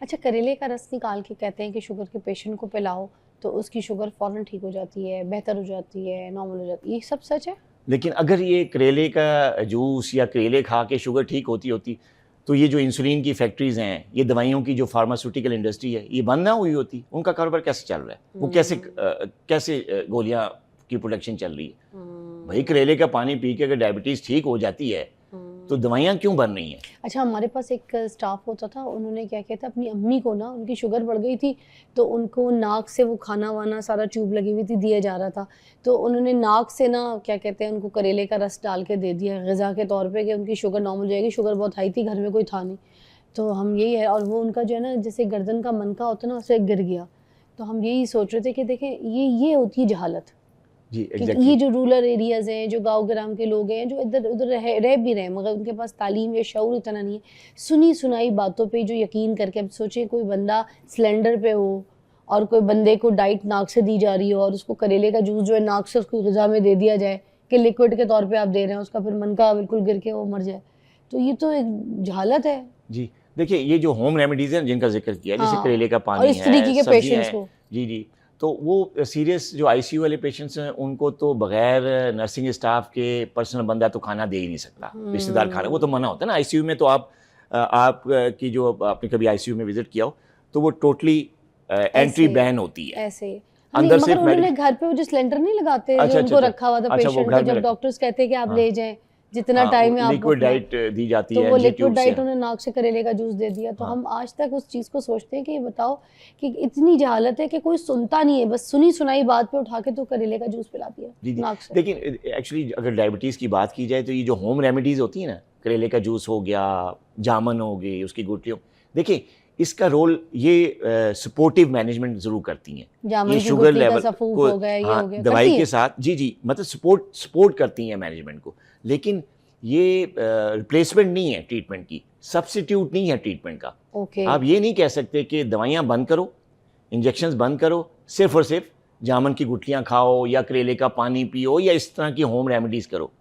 अच्छा, करेले का रस निकाल के कहते हैं कि शुगर के पेशेंट को पिलाओ तो उसकी शुगर फ़ौरन ठीक हो जाती है, बेहतर हो जाती है, नॉर्मल हो जाती है, ये सब सच है? लेकिन अगर ये करेले का जूस या करेले खा के शुगर ठीक होती होती तो ये जो इंसुलिन की फैक्ट्रीज़ हैं, ये दवाइयों की जो फार्मास्यूटिकल इंडस्ट्री है, ये बंद ना हुई होती, उनका कारोबार कैसे चल रहा है? वो कैसे गोलियां की प्रोडक्शन चल रही है? भाई करेले का पानी पी के अगर डायबिटीज़ ठीक हो जाती है तो दवाइयाँ क्यों बन रही हैं? अच्छा, हमारे पास एक स्टाफ होता था, उन्होंने क्या किया था, अपनी अम्मी को ना उनकी शुगर बढ़ गई थी, तो उनको नाक से वो खाना-वाना सारा ट्यूब लगी हुई थी, दिया जा रहा था। तो उन्होंने नाक से ना क्या कहते हैं, उनको करेले का रस डाल के दे दिया ग़िज़ा के तौर पे कि उनकी शुगर नॉर्मल हो जाएगी। शुगर बहुत हाई थी, घर में कोई था नहीं। तो हम यही है, और वो उनका जो है ना, जैसे गर्दन का मनका होता है ना, उससे गिर गया। तो हम यही सोच रहे थे कि देखें, ये होती है जहालत। जी, कि एग्जैक्टली। ये जो रूरल एरियाज़ हैं, जो गाँव ग्राम के लोग हैं, जो इधर उधर रह भी रहे हैं, मगर उनके पास तालीम या शऊर इतना नहीं है। सुनी सुनाई बातों पे जो यकीन करके, अब सोचिए कोई बंदा सिलेंडर पे हो और कोई बंदे को डाइट नाक से दी जा रही हो और उसको करेले का जूस जो है नाक से उसको ग़िज़ा में दे दिया जाए कि लिक्विड के तौर पे आप दे रहे हैं, उसका फिर मनका बिल्कुल गिर के वो मर जाए। तो ये तो एक जहालत है। जी, देखिए ये जो होम रेमेडीज़ हैं जिनका ज़िक्र किया, जैसे हाँ, करेले का और पानी इस है, तरीके के सब्जियाँ पेशेंट्स हैं। को। जी, जी। तो वो सीरियस जो आईसीयू वाले पेशेंट्स हैं, उनको तो बगैर नर्सिंग स्टाफ के पर्सनल बंदा तो खाना दे ही नहीं सकता, रिश्तेदार खाना, वो तो मना होता है ना। आईसीयू में तो की जो आपने कभी आईसीयू में विज़िट किया हो, तो वो टोटली एंट्री ऐसे बैन होती है। ऐसे नहीं, अंदर मगर सिर्फ उन्होंने घर पे वो जो सिलेंडर नहीं लगाते जो अच्छा, अच्छा, उनको अच्छा। रखा हुआ था अच्छा, वो पेशेंट को, घर में जब रखा। डॉक्टर्स कहते हैं कि आप हाँ, ले जाएं जितना हाँ, वो टाइम है आप लिक्विड अपना, डाइट दी जाती तो है वो एनजी लिक्विड ट्यूब से। डाइट उन्हें नाक से करेले का जूस दे दिया। तो हाँ। हम आज तक उस चीज़ को सोचते हैं कि ये बताओ कि इतनी जहालत है कि कोई सुनता नहीं है, बस सुनी सुनाई बात पे उठा के तो करेले का जूस पिला दिया जी, जी। नाक से। लेकिन एक्चुअली अगर डायबिटीज़ की बात की जाए तो ये जो होम रेमेडीज़ होती हैं ना, करेले का जूस हो गया, जामुन हो गई, उसकी गुठलियों, देखिए इसका रोल ये सपोर्टिव मैनेजमेंट ज़रूर करती हैं। ये जामुन की शुगर गुठली का लेवल सफूफ को, हो गया, ये हो हाँ, गया, दवाई करती के है। साथ, जी, जी, मतलब सपोर्ट करती हैं मैनेजमेंट को। लेकिन ये रिप्लेसमेंट नहीं है ट्रीटमेंट की, सब्स्टिट्यूट नहीं है ट्रीटमेंट का। ओके। आप ये नहीं कह सकते कि दवाइयाँ बंद करो, इंजेक्शंस बंद करो, सिर्फ़ और सिर्फ जामुन की गुठलियाँ खाओ या करेले का पानी पियो या इस तरह की होम रेमेडीज़ करो।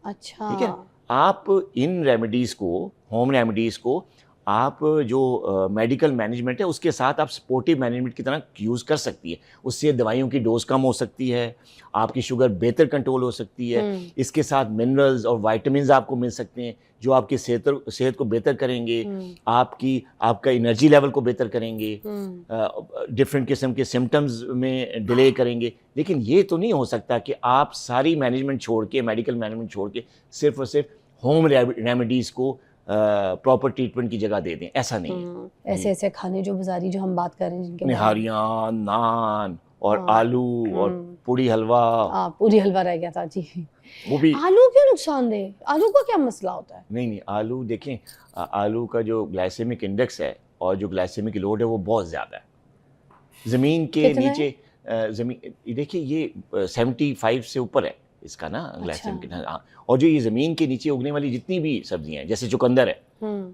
अच्छा। ठीक है? आप इन रेमेडीज़ को, होम रेमेडीज़ को आप जो मेडिकल मैनेजमेंट है उसके साथ आप सपोर्टिव मैनेजमेंट की तरह यूज़ कर सकती है। उससे दवाइयों की डोज़ कम हो सकती है, आपकी शुगर बेहतर कंट्रोल हो सकती है। इसके साथ मिनरल्स और विटामिन्स आपको मिल सकते हैं जो आपकी सेहत को बेहतर करेंगे, आपका एनर्जी लेवल को बेहतर करेंगे, डिफरेंट किस्म के सिम्पटम्स में डिले करेंगे। लेकिन ये तो नहीं हो सकता कि आप सारी मैनेजमेंट छोड़ के, मेडिकल मैनेजमेंट छोड़ के सिर्फ और सिर्फ होम रेमेडीज़ को प्रॉपर ट्रीटमेंट की जगह दे दें, ऐसा नहीं है। ऐसे ऐसे खाने जो बाजारी जो हम बात कर रहे हैं जिनके बारे में। निहारियाँ, नान और हाँ। आलू और पूड़ी हलवा, पूरी हलवा रह गया था जी। वो भी आलू क्यों नुकसानदेह? आलू का क्या मसला होता है? नहीं, आलू देखें, आलू का जो ग्लाइसेमिक इंडेक्स है और जो ग्लाइसेमिक लोड है वो बहुत ज़्यादा है। ज़मीन के कितना है? नीचे ज़मीन देखिए ये 75 से ऊपर है इसका ना अच्छा। ग्लाइसेमिक, हाँ। और जो ये ज़मीन के नीचे उगने वाली जितनी भी सब्जियां हैं, जैसे चुकंदर है,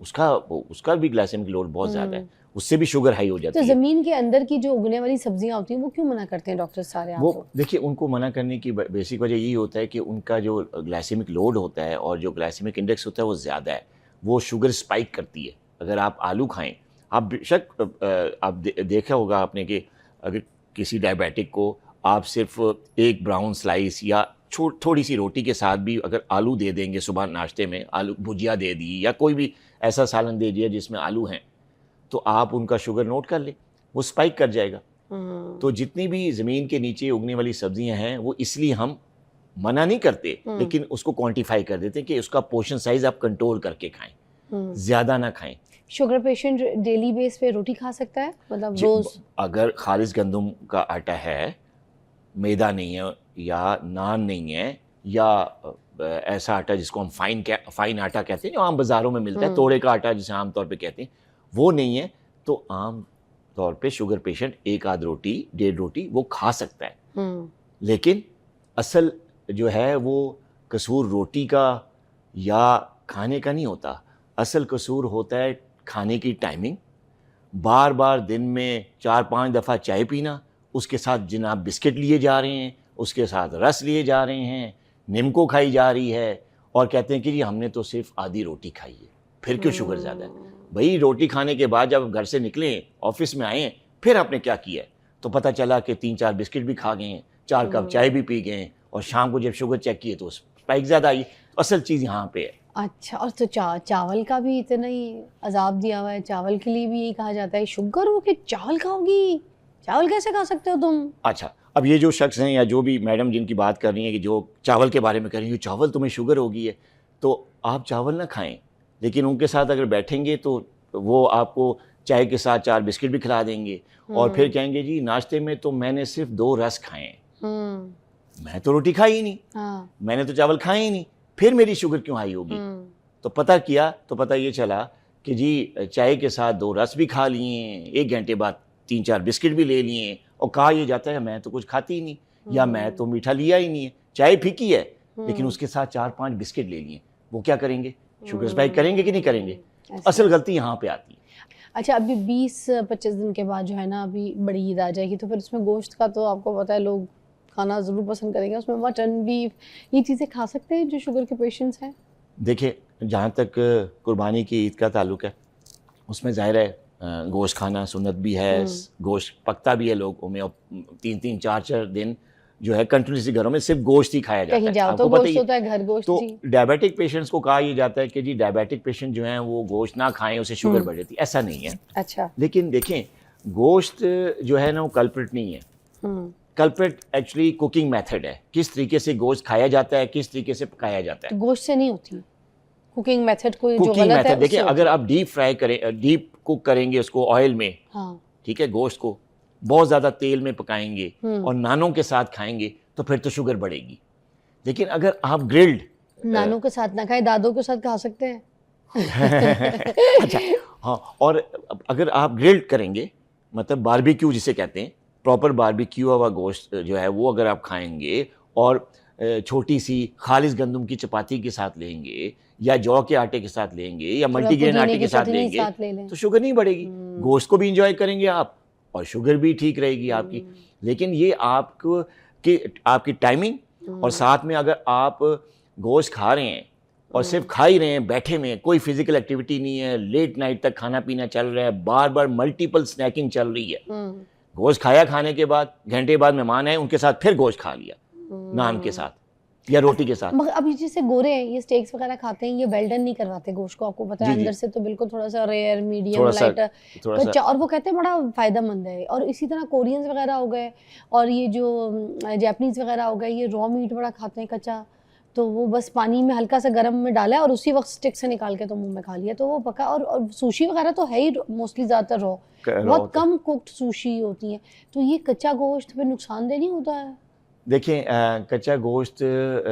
उसका भी ग्लाइसेमिक लोड बहुत ज़्यादा है, उससे भी शुगर हाई हो तो जाती है। जमीन के अंदर की जो उगने वाली सब्जियां होती हैं वो क्यों मना करते हैं डॉक्टर सारे आप वो लोग? देखिए उनको मना करने की बेसिक वजह यही होता है कि उनका जो ग्लाइसेमिक लोड होता है और जो ग्लाइसेमिक इंडेक्स होता है वो ज़्यादा है, वो शुगर स्पाइक करती है। अगर आप आलू खाएं, आप बेशक आप देखा होगा आपने कि अगर किसी डायबिटिक को आप सिर्फ एक ब्राउन स्लाइस या थोड़ी सी रोटी के साथ भी अगर आलू दे देंगे, सुबह नाश्ते में आलू भुजिया दे दी या कोई भी ऐसा सालन दे दिया जिसमें आलू हैं, तो आप उनका शुगर नोट कर लें, वो स्पाइक कर जाएगा। तो जितनी भी ज़मीन के नीचे उगने वाली सब्जियां हैं वो इसलिए हम मना नहीं करते, लेकिन उसको क्वांटिफाई कर देते हैं कि उसका पोर्शन साइज आप कंट्रोल करके खाएं, ज़्यादा ना खाएं। शुगर पेशेंट डेली बेस पे रोटी खा सकता है, मतलब रोज? अगर खालिस गंदम का आटा है, मैदा नहीं है या नान नहीं है या ऐसा आटा जिसको हम फाइन आटा कहते हैं जो आम बाज़ारों में मिलता है, तोड़े का आटा जिसे आमतौर पे कहते हैं, वो नहीं है, तो आम तौर पे शुगर पेशेंट एक आध रोटी, 1.5 रोटी वो खा सकता है। लेकिन असल जो है वो कसूर रोटी का या खाने का नहीं होता, असल कसूर होता है खाने की टाइमिंग, बार बार दिन में 4-5 दफ़ा चाय पीना, उसके साथ जनाब बिस्किट लिए जा रहे हैं, उसके साथ रस लिए जा रहे हैं, नीमको खाई जा रही है और कहते हैं कि जी हमने तो सिर्फ आधी रोटी खाई है, फिर क्यों शुगर ज़्यादा है? भाई रोटी खाने के बाद जब घर से निकले, ऑफिस में आए, फिर आपने क्या किया है? तो पता चला कि 3-4 बिस्किट भी खा गए हैं, 4 कप चाय भी पी गए हैं, और शाम को जब शुगर चेक किए तो स्पाइक ज़्यादा आई। असल चीज़ यहाँ पे है। अच्छा, और तो चावल का भी इतना ही अजाब दिया हुआ है, चावल के लिए भी यही कहा जाता है शुगर हो के चावल खाओगी, चावल कैसे खा सकते हो तुम? अच्छा, अब ये जो शख्स हैं या जो भी मैडम जिनकी बात कर रही हैं कि जो चावल के बारे में कह रही हैं, चावल तुम्हें शुगर हो गई है, तो आप चावल ना खाएं, लेकिन उनके साथ अगर बैठेंगे तो वो आपको चाय के साथ 4 बिस्किट भी खिला देंगे, और फिर कहेंगे जी नाश्ते में तो मैंने सिर्फ 2 रस खाए हैं, मैं तो रोटी खाई ही नहीं, हाँ। मैंने तो चावल खाए ही नहीं, फिर मेरी शुगर क्यों आई होगी? तो पता किया तो पता ये चला कि जी चाय के साथ 2 रस भी खा लिए, 1 घंटे बाद 3-4 बिस्किट भी ले लिए, और कहा यह जाता है मैं तो कुछ खाती ही नहीं, या मैं तो मीठा लिया ही नहीं है, चाय फीकी है लेकिन उसके साथ 4-5 बिस्किट ले लिए। वो क्या करेंगे? शुगर स्पाइक करेंगे कि नहीं करेंगे? असल गलती यहाँ पे आती है। अच्छा, अभी 20-25 दिन के बाद जो है ना, अभी बड़ी ईद आ जाएगी, तो फिर उसमें गोश्त का तो आपको पता है लोग खाना ज़रूर पसंद करेंगे, उसमें मटन, बीफ, ये चीज़ें खा सकते हैं जो शुगर के पेशेंट्स हैं? देखिए, जहाँ तक कुर्बानी की ईद का ताल्लुक है, उसमें ज़ाहिर है गोश्त खाना सुन्नत भी है, गोश्त पकता भी है लोगों में, और 3-3 4-4 दिन जो है कंटिन्यूसली घरों में सिर्फ गोश्त ही खाया जाता है। कहीं जाओ तो गोश्त होता है, घर गोश्त। तो डायबिटिक पेशेंट्स को कहा यह जाता है कि जी डायबिटिक पेशेंट जो हैं वो गोश्त ना खाएं, उससे शुगर बढ़ जाती है। ऐसा नहीं है। अच्छा। लेकिन देखें, गोश्त जो है ना वो कल्प्रिट नहीं है। कल्प्रिट एक्चुअली कुकिंग मेथड है, किस तरीके से गोश्त खाया जाता है, किस तरीके से पकाया जाता है। गोश्त से नहीं होती कुकिंग मेथड, कोई जो गलत है। देखिए, अगर आप डीप फ्राई करें, डीप कुक करेंगे उसको ऑयल में, ठीक है, गोश्त को बहुत ज़्यादा तेल में पकाएंगे और नानों के साथ खाएंगे तो फिर तो शुगर बढ़ेगी। लेकिन अगर आप ग्रिल्ड, नानों के साथ ना खाएं, दादों के साथ खा सकते हैं। अच्छा, हाँ, और अगर आप ग्रिल्ड करेंगे, मतलब बारबेक्यू जिसे कहते हैं, प्रॉपर बारबेक्यू हुआ गोश्त जो है वो अगर आप खाएंगे और छोटी सी खालिस गंदम की चपाती के साथ लेंगे, या जौ के आटे के साथ लेंगे, या मल्टीग्रेन आटे के साथ लेंगे, तो शुगर नहीं बढ़ेगी। गोश्त को भी इंजॉय करेंगे आप और शुगर भी ठीक रहेगी आपकी। लेकिन ये आपकी टाइमिंग, और साथ में अगर आप गोश्त खा रहे हैं और सिर्फ खा ही रहे हैं, बैठे में कोई फिजिकल एक्टिविटी नहीं है, लेट नाइट तक खाना पीना चल रहा है, बार बार मल्टीपल स्नैकिंग चल रही है, गोश्त खाया, खाने के बाद घंटे बाद मेहमान आए, उनके साथ फिर गोश्त खा लिया नान के साथ या रोटी के साथ। मगर अभी जैसे गोरे हैं, ये स्टेक्स वगैरह खाते हैं, ये वेल डन नहीं करवाते गोश्त को, आपको पता है, अंदर से तो बिल्कुल थोड़ा सा रेयर, मीडियम, लाइट, कच्चा, और वो कहते हैं बड़ा फायदेमंद है। और इसी तरह कोरियंस वगैरह हो गए, और ये जो जापानीज वगैरह हो गए, ये रॉ मीट बड़ा खाते हैं कच्चा, तो वो बस पानी में हल्का सा गर्म में डाला और उसी वक्त स्टिक से निकाल के तो मुंह में खा लिया, तो वो पका। और सुशी वगैरह तो है ही मोस्टली ज़्यादातर रॉ, बहुत कम कुक्ड सुशी होती है, तो ये कच्चा गोश्त फिर नुकसानदेह नहीं होता है? देखिए, कच्चा गोश्त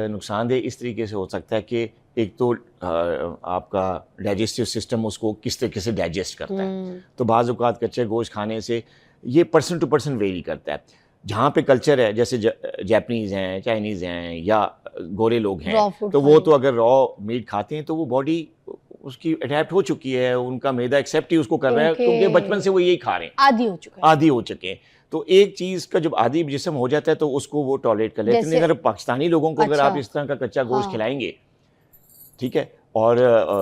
नुकसानदेह इस तरीके से हो सकता है कि एक तो आपका डाइजेस्टिव सिस्टम उसको किस तरीके से डाइजेस्ट करता है, तो बाज़ औक़ात कच्चे गोश्त खाने से ये पर्सन टू पर्सन वेरी करता है। जहाँ पे कल्चर है, जैसे जापानीज़ हैं, चाइनीज़ हैं, या गोरे लोग हैं, तो वो तो अगर रॉ मीट खाते हैं तो वो बॉडी उसकी अडेप्ट हो चुकी है, उनका मैदा एक्सेप्ट ही उसको कर रहा है, क्योंकि बचपन से वो यही खा रहे हैं, आदी हो चुके हैं। तो एक चीज़ का जब आदी जिस्म हो जाता है तो उसको वो टॉलरेट कर लेते हैं। अगर पाकिस्तानी लोगों को अगर आप इस तरह का कच्चा गोश्त खिलाएंगे, ठीक है, और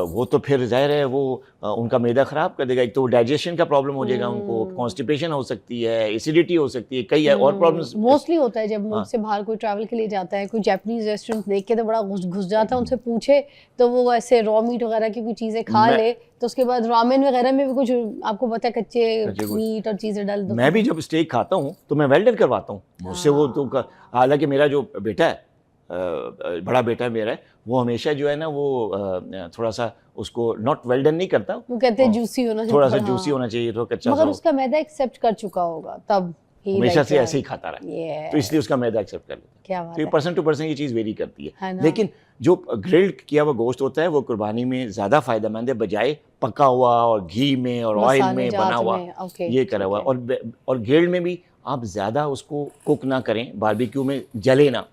वो तो फिर ज़ाहिर है वो उनका मैदा ख़राब कर देगा। एक तो डाइजेशन का प्रॉब्लम हो जाएगा, उनको कॉन्स्टिपेशन हो सकती है, एसिडिटी हो सकती है, कई और प्रॉब्लम्स मोस्टली होता है जब मुल्क से बाहर कोई ट्रैवल के लिए जाता है, कोई जापानीज रेस्टोरेंट देख के तो बड़ा घुस जाता है, उनसे पूछे तो वो ऐसे रॉ मीट वगैरह की कोई चीज़ें खा ले, तो उसके बाद रामेन वगैरह में भी कुछ आपको पता है कच्चे मीट और चीज़ें डाल दो। मैं भी जब स्टेक खाता हूँ तो मैं वेल डन करवाता हूँ मुझसे, वो तो हालांकि मेरा जो बेटा है, बड़ा बेटा मेरा है, वो हमेशा जो है ना वो थोड़ा सा उसको नॉट वेल डन नहीं करता, वो कहते हैं जूसी होना चाहिए, थोड़ा सा जूसी होना चाहिए, तो कच्चा, मगर उसका मैदा एक्सेप्ट कर चुका होगा तब हमेशा से ऐसे ही खाता रहा, तो इसलिए उसका मैदा एक्सेप्ट कर लेता है। क्या बात है, तो पर्सन टू पर्सन ये चीज़ वेरी करती है। लेकिन जो ग्रिल्ड किया हुआ गोश्त होता है वो कुर्बानी में ज़्यादा फायदेमंद है, बजाय पका हुआ और घी में और ऑयल में बना हुआ, ये करा हुआ। और ग्रिल्ड में भी आप ज़्यादा उसको कुक ना करें, बारबेक्यू में जले ना,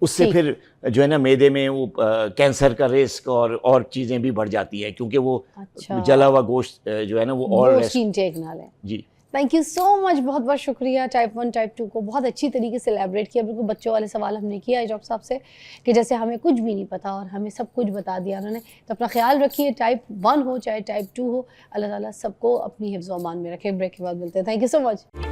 उससे फिर जो है ना मैदे में वो कैंसर का रिस्क और चीज़ें भी बढ़ जाती है, क्योंकि वो जला हुआ गोश्त जो है ना वो और इंटेक ना लें। जी, थैंक यू सो मच, बहुत बहुत शुक्रिया। टाइप 1 टाइप 2 को बहुत अच्छी तरीके से एलैबोरेट किया। बिल्कुल बच्चों वाले सवाल हमने किया है डॉक्टर साहब से कि जैसे हमें कुछ भी नहीं पता और हमें सब कुछ बता दिया उन्होंने। तो अपना ख्याल रखिए, टाइप 1 हो चाहे टाइप 2 हो, अल्लाह ताला सबको अपनी हिफ्ज़ व अमान में रखे। ब्रेक के बाद मिलते हैं। Thank you so much.